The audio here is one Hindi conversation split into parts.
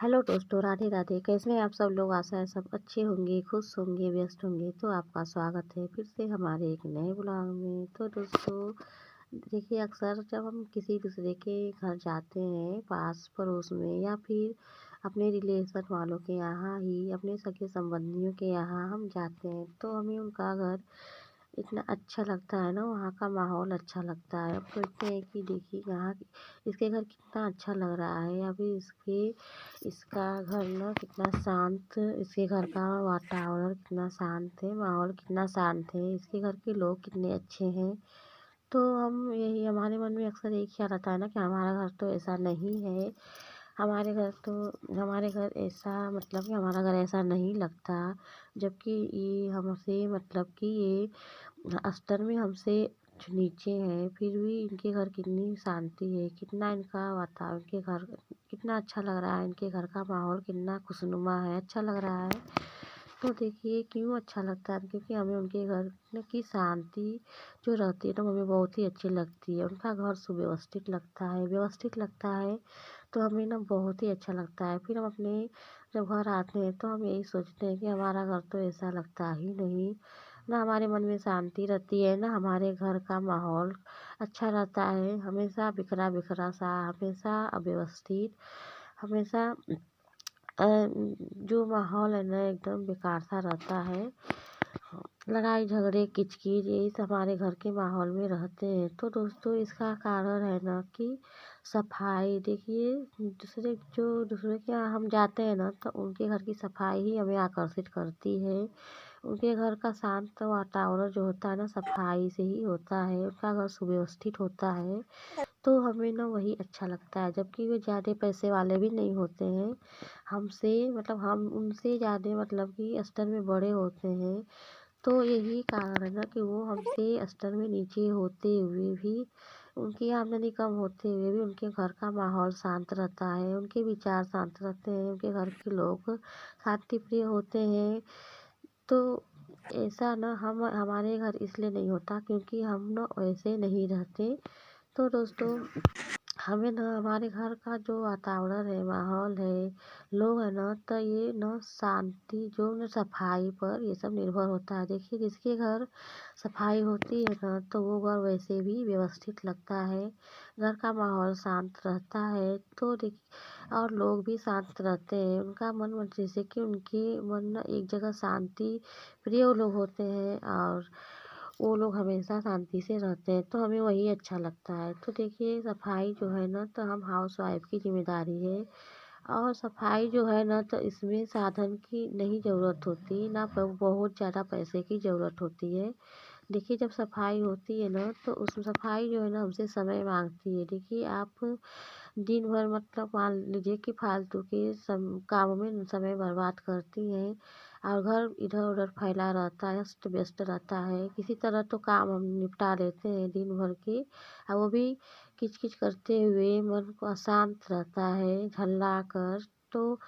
हेलो दोस्तों, राधे राधे। कैसे हैं आप सब लोग? आशा है सब अच्छे होंगे, खुश होंगे, व्यस्त होंगे। तो आपका स्वागत है फिर से हमारे एक नए ब्लॉग में। तो दोस्तों, देखिए, अक्सर जब हम किसी दूसरे के घर जाते हैं, पास पड़ोस में या फिर अपने रिलेशन वालों के यहाँ ही, अपने सगे संबंधियों के यहाँ हम जाते हैं, तो हमें उनका घर इतना अच्छा लगता है ना, वहाँ का माहौल अच्छा लगता है। अब सोचते हैं कि देखिए यहाँ इसके घर कितना अच्छा लग रहा है, या फिर इसका घर ना कितना शांत, इसके घर का वातावरण कितना शांत है, माहौल कितना शांत है, इसके घर के लोग कितने अच्छे हैं। तो हम यही हमारे मन में अक्सर एक ख्याल आता है ना कि हमारा घर तो ऐसा नहीं है। हमारे घर ऐसा, मतलब कि हमारा घर ऐसा नहीं लगता। जबकि ये हमसे, मतलब कि ये स्तर में हमसे नीचे हैं, फिर भी इनके घर कितनी शांति है, कितना इनका वातावरण, इनके घर कितना अच्छा लग रहा है, इनके घर का माहौल कितना खुशनुमा है, अच्छा लग रहा है। तो देखिए क्यों अच्छा लगता है, क्योंकि हमें उनके घर में की शांति जो रहती है तो हमें बहुत ही अच्छी लगती है। उनका घर सुव्यवस्थित लगता है, व्यवस्थित लगता है, तो हमें ना बहुत ही अच्छा लगता है। फिर हम अपने जब घर आते हैं तो हम यही सोचते हैं कि हमारा घर तो ऐसा लगता ही नहीं। ना हमारे मन में शांति रहती है, ना हमारे घर का माहौल अच्छा रहता है। हमेशा बिखरा बिखरा सा, हमेशा अव्यवस्थित, हमेशा जो माहौल है ना एकदम बेकार सा रहता है। लड़ाई झगड़े किचकिच यही सब हमारे घर के माहौल में रहते हैं। तो दोस्तों, इसका कारण है ना कि सफाई। देखिए, दूसरे के यहाँ हम जाते हैं ना, तो उनके घर की सफाई ही हमें आकर्षित करती है। उनके घर का शांत वातावरण जो होता है ना, सफाई से ही होता है, उनका घर सुव्यवस्थित होता है, तो हमें ना वही अच्छा लगता है। जबकि वे ज़्यादा पैसे वाले भी नहीं होते हैं हमसे, मतलब हम उनसे ज़्यादा, मतलब कि स्तर में बड़े होते हैं। तो यही कारण है ना कि वो हमसे स्तर में नीचे होते हुए भी, उनकी आमदनी कम होते हुए भी उनके घर का माहौल शांत रहता है, उनके विचार शांत रहते हैं, उनके घर के लोग शांति प्रिय होते हैं। तो ऐसा ना हमारे घर इसलिए नहीं होता क्योंकि हम ना वैसे नहीं रहते। तो दोस्तों, हमें ना हमारे घर का जो वातावरण है, माहौल है, लोग है ना, तो ये ना शांति, जो ना सफाई पर ये सब निर्भर होता है। देखिए, जिसके घर सफाई होती है ना, तो वो घर वैसे भी व्यवस्थित लगता है, घर का माहौल शांत रहता है। तो देखिए, और लोग भी शांत रहते हैं, उनका मन, जैसे कि उनके मन ना एक जगह शांति प्रिय लोग होते हैं, और वो लोग हमेशा शांति से रहते हैं, तो हमें वही अच्छा लगता है। तो देखिए, सफाई जो है ना, तो हम हाउस वाइफ की जिम्मेदारी है। और सफाई जो है ना, तो इसमें साधन की नहीं ज़रूरत होती, ना बहुत ज़्यादा पैसे की ज़रूरत होती है। देखिए, जब सफाई होती है ना, तो उस सफाई जो है ना हमसे समय मांगती है। देखिए, आप दिन भर, मतलब मान लीजिए कि फालतू के कामों में समय बर्बाद करती हैं, और घर इधर उधर फैला रहता है, अस्त व्यस्त रहता है। किसी तरह तो काम हम निपटा लेते हैं दिन भर के, और वो भी किच किच करते हुए, मन को अशांत रहता है झल्ला कर। तो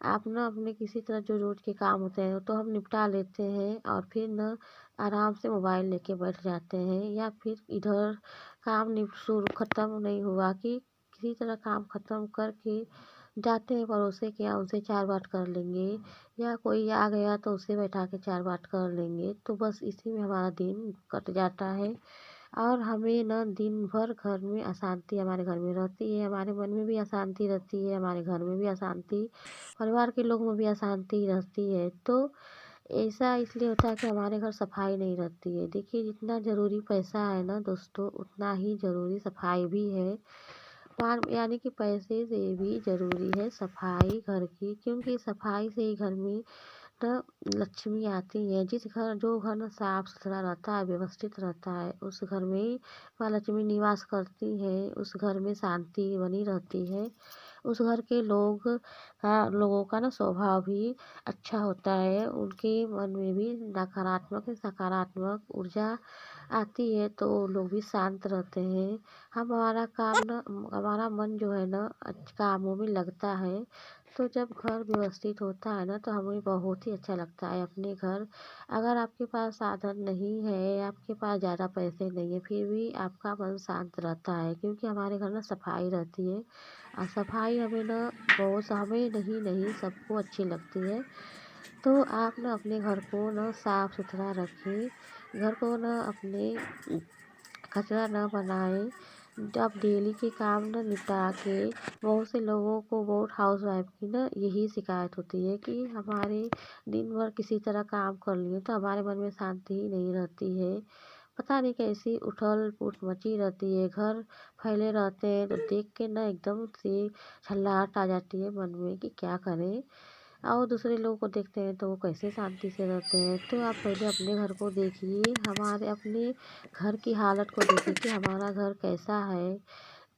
आप ना अपने किसी तरह जो रोज के काम होते हैं तो हम निपटा लेते हैं, और फिर ना आराम से मोबाइल लेके बैठ जाते हैं, या फिर इधर काम निप शुरू ख़त्म नहीं हुआ कि किसी तरह काम ख़त्म करके जाते हैं पड़ोसी के यहाँ, उनसे चार बात कर लेंगे, या कोई आ गया तो उसे बैठा के चार बात कर लेंगे। तो बस इसी में हमारा दिन कट जाता है, और हमें ना दिन भर घर में अशांति हमारे घर में रहती है, हमारे मन में भी अशांति रहती है, हमारे घर में भी अशांति, परिवार के लोगों में भी अशांति रहती है। तो ऐसा इसलिए होता है कि हमारे घर सफाई नहीं रहती है। देखिए, जितना ज़रूरी पैसा है ना दोस्तों, उतना ही ज़रूरी सफाई भी है। यानी कि पैसे से भी ज़रूरी है सफाई घर की, क्योंकि सफाई से ही घर में ना लक्ष्मी आती है। जो घर ना साफ सुथरा रहता है, व्यवस्थित रहता है, उस घर में माँ लक्ष्मी निवास करती है, उस घर में शांति बनी रहती है। उस घर के लोगों का ना स्वभाव भी अच्छा होता है, उनके मन में भी नकारात्मक सकारात्मक ऊर्जा आती है, तो लोग भी शांत रहते हैं। हमारा मन जो है ना कामों में लगता है, तो जब घर व्यवस्थित होता है ना तो हमें बहुत ही अच्छा लगता है अपने घर। अगर आपके पास साधन नहीं है, आपके पास ज़्यादा पैसे नहीं है, फिर भी आपका मन शांत रहता है क्योंकि हमारे घर ना सफाई रहती है। और सफाई हमें ना बहुत हमें नहीं नहीं सबको अच्छी लगती है। तो आप ना अपने घर को ना साफ सुथरा रखें, घर को ना अपने कचरा ना बनाएँ। आप डेली के काम ना निपटा के बहुत से लोगों को बहुत हाउसवाइफ़ की ना यही शिकायत होती है कि हमारे दिन भर किसी तरह काम कर लिए तो हमारे मन में शांति ही नहीं रहती है। पता नहीं कैसी उथल-पुथ मची रहती है, घर फैले रहते हैं तो देख के ना एकदम से झल्लाहट आ जाती है मन में कि क्या करें? और दूसरे लोगों को देखते हैं तो वो कैसे शांति से रहते हैं। तो आप पहले अपने घर को देखिए, हमारे अपने घर की हालत को देखिए कि हमारा घर कैसा है।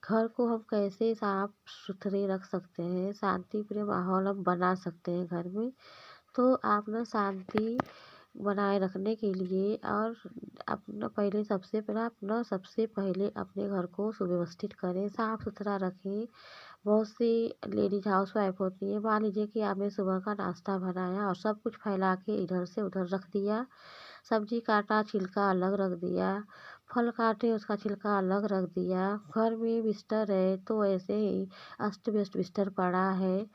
घर को हम कैसे साफ-सुथरे रख सकते हैं, शांतिप्रिय माहौल हम बना सकते हैं घर में। तो आप ना शांति बनाए रखने के लिए और अपना पहले सबसे पहले अपने घर को सुव्यवस्थित करें, साफ-सुथरा रखें। बहुत सी लेडीज हाउसवाइफ होती हैं, मान लीजिए कि आपने सुबह का नाश्ता बनाया और सब कुछ फैला के इधर से उधर रख दिया, सब्जी काटा छिलका अलग रख दिया, फल काटे उसका छिलका अलग रख दिया, घर में बिस्तर है तो ऐसे ही अस्त व्यस्त बिस्तर पड़ा है,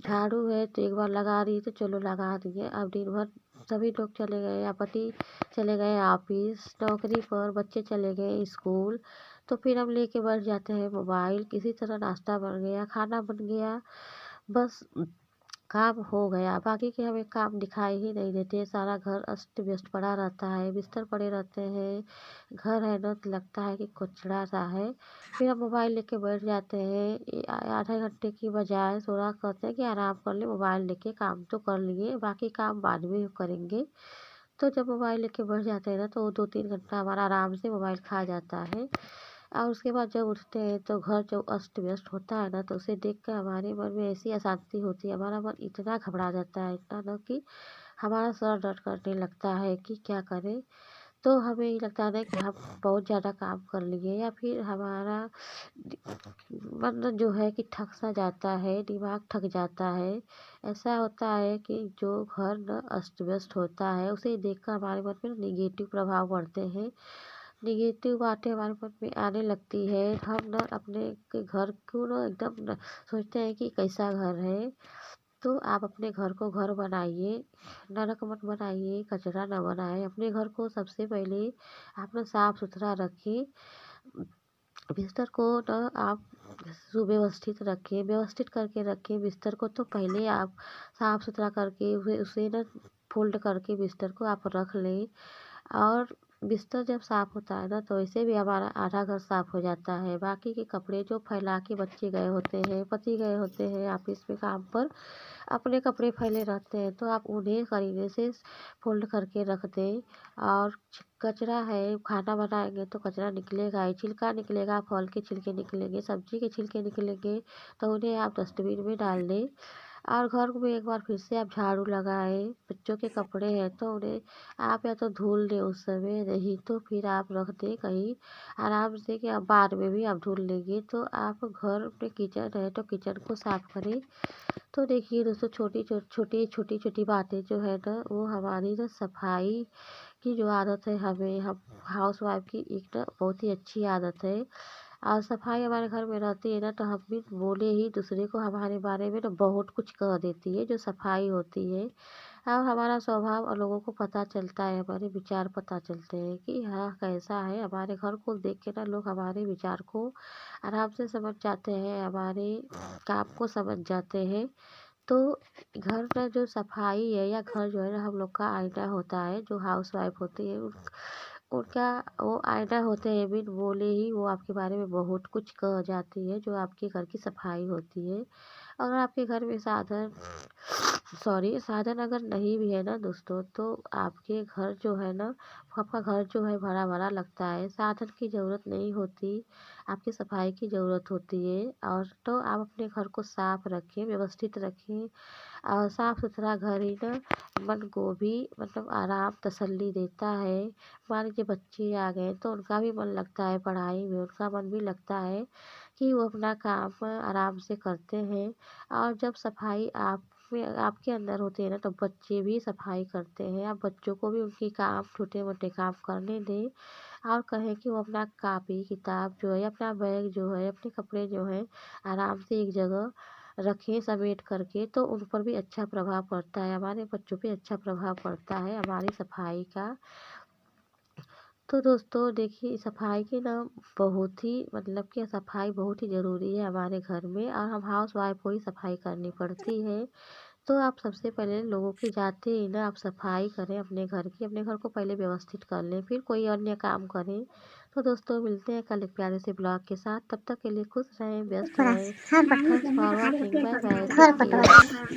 झाड़ू है तो एक बार लगा दी तो चलो लगा दिए, अब दिन भर सभी लोग चले गए या पति चले गए ऑफिस नौकरी पर, बच्चे चले गए स्कूल, तो फिर हम लेके बैठ जाते हैं मोबाइल। किसी तरह नाश्ता बन गया, खाना बन गया, बस काम हो गया, बाकी के हमें काम दिखाई ही नहीं देते। सारा घर अस्त व्यस्त पड़ा रहता है, बिस्तर पड़े रहते हैं, घर है ना तो लगता है कि कचरा सा है। फिर हम मोबाइल लेके बैठ जाते हैं, आधे घंटे की बजाय थोड़ा कहते हैं कि आराम कर ले, मोबाइल लेके काम तो कर लिए, बाकी काम बाद में करेंगे। तो जब मोबाइल लेके बैठ जाते हैं ना तो 2-3 घंटा हमारा आराम से मोबाइल खा जाता है। और उसके बाद जब उठते हैं तो घर जो अस्त व्यस्त होता है ना तो उसे देख कर हमारे मन में ऐसी अशांति होती है, हमारा मन इतना घबरा जाता है इतना ना कि हमारा सर दर्द करने लगता है कि क्या करें। तो हमें ये लगता है ना कि हम बहुत ज़्यादा काम कर लिए या फिर हमारा मन जो है कि थक सा जाता है, दिमाग थक जाता है। ऐसा होता है कि जो घर न अस्त व्यस्त होता है उसे देखकर हमारे मन में निगेटिव प्रभाव पड़ते हैं, नेगेटिव बातें हमारे मन में आने लगती है। हम ना अपने के घर को ना एकदम न सोचते हैं कि कैसा घर है। तो आप अपने घर को घर बनाइए, नरक मत बनाइए, कचरा ना बनाएँ। अपने घर को सबसे पहले आप ना साफ-सुथरा रखें। बिस्तर को ना आप सुव्यवस्थित रखें, व्यवस्थित करके रखें बिस्तर को। तो पहले आप साफ-सुथरा करके उसे उसे ना फ़ोल्ड करके बिस्तर को आप रख लें। और बिस्तर जब साफ होता है ना तो वैसे भी हमारा आधा घर साफ हो जाता है। बाकी के कपड़े जो फैला के बच्चे गए होते हैं, पति गए होते हैं ऑफिस में काम पर, अपने कपड़े फैले रहते हैं तो आप उन्हें करीने से फ़ोल्ड करके रख दें। और कचरा है, खाना बनाएँगे तो कचरा निकलेगा ही, छिलका निकलेगा, फल के छिलके निकलेंगे, सब्ज़ी के छिलके निकलेंगे, तो उन्हें आप डस्टबिन में डाल दें। और घर में एक बार फिर से आप झाड़ू लगाएँ। बच्चों के कपड़े हैं तो उन्हें आप या तो धुल दें उस समय, नहीं तो फिर आप रख दें कहीं आराम से कि आप बाद में भी आप धुल लेंगे। तो आप घर में किचन है तो किचन को साफ करें। तो देखिए दोस्तों छोटी-छोटी बातें जो है ना वो हमारी ना सफाई की जो आदत है हमें हम हाउसवाइफ़ की एक ना बहुत ही अच्छी आदत है। और सफाई हमारे घर में रहती है ना तो हम भी बोले ही दूसरे को हमारे बारे में ना बहुत कुछ कह देती है जो सफाई होती है। और हमारा स्वभाव और लोगों को पता चलता है, हमारे विचार पता चलते हैं कि हाँ कैसा है। हमारे घर को देख के ना लोग हमारे विचार को आराम से समझ जाते हैं, हमारे काम को समझ जाते हैं। तो घर का जो सफाई है या घर जो है ना हम लोग का आईना होता है, जो हाउसवाइफ़ होती है उनका वो आईना होते हैं, बिन बोले ही वो आपके बारे में बहुत कुछ कह जाती है, जो आपके घर की सफाई होती है। अगर आपके घर में साधन अगर नहीं भी है ना दोस्तों, तो आपके घर जो है ना, आपका घर जो है भरा-भरा लगता है, साधन की ज़रूरत नहीं होती, आपकी सफाई की ज़रूरत होती है। और तो आप अपने घर को साफ रखें, व्यवस्थित रखें। और साफ-सुथरा घर ही ना मन को भी मतलब आराम, तसल्ली देता है। मान लीजिए बच्चे आ गए तो उनका भी मन लगता है पढ़ाई में, उनका मन भी लगता है कि वो अपना काम आराम से करते हैं। और जब सफाई आप में आपके अंदर होती है ना, तो बच्चे भी सफाई करते हैं। आप बच्चों को भी उनकी काम छोटे-मोटे काम करने दें और कहें कि वो अपना कॉपी किताब जो है, अपना बैग जो है, अपने कपड़े जो हैं आराम से एक जगह रखें समेट करके, तो उन पर भी अच्छा प्रभाव पड़ता है, हमारे बच्चों पे अच्छा प्रभाव पड़ता है हमारी सफाई का। तो दोस्तों देखिए, सफाई की ना बहुत ही मतलब कि सफाई बहुत ही ज़रूरी है हमारे घर में, और हम हाउसवाइफ को ही सफाई करनी पड़ती है। तो आप सबसे पहले लोगों की जाते ही ना आप सफाई करें अपने घर की, अपने घर को पहले व्यवस्थित कर लें, फिर कोई अन्य काम करें। तो दोस्तों मिलते हैं कल एक प्यारे से ब्लॉग के साथ, तब तक के लिए खुश रहें, व्यस्त थोड़ा रहें। हर पटवन thanks for watching, bye bye, हर टेक पटवन केयर।